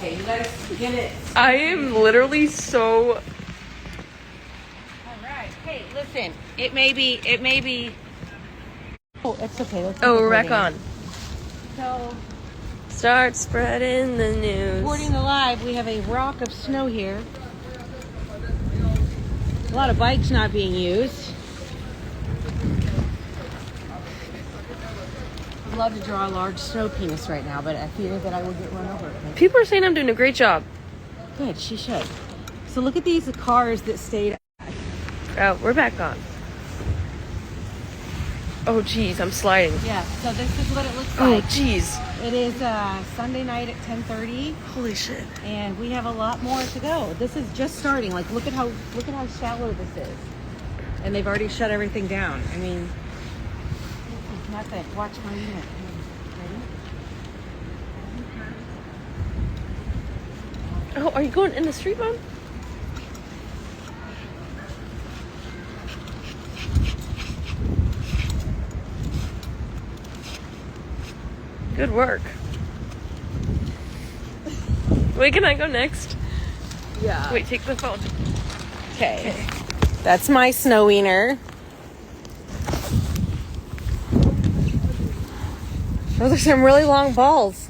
Okay, you guys get it. I am literally so... All right. Hey, listen. It may be. Oh, it's okay. Let's Oh, we're back on. So, Start spreading the news. reporting the live, we have a rock of snow here. A lot of bikes not being used. I'd love to draw a large snow penis right now, but I fear that I will get run over. People are saying I'm doing a great job. Good, she should. So look at these cars that stayed. Oh, we're back on. Oh, geez, I'm sliding. Yeah, so this is what it looks Oh, like. geez. It is Sunday night at 10:30. Holy shit. And we have a lot more to go. This is just starting. Like, look at how shallow this is. And they've already shut everything down. I mean, this is nothing. Watch my unit. Ready? Oh, are you going in the street, Mom? Good work. Wait, can I go next? Yeah. Wait, take the phone. Okay. That's my snow wiener. Those are some really long balls.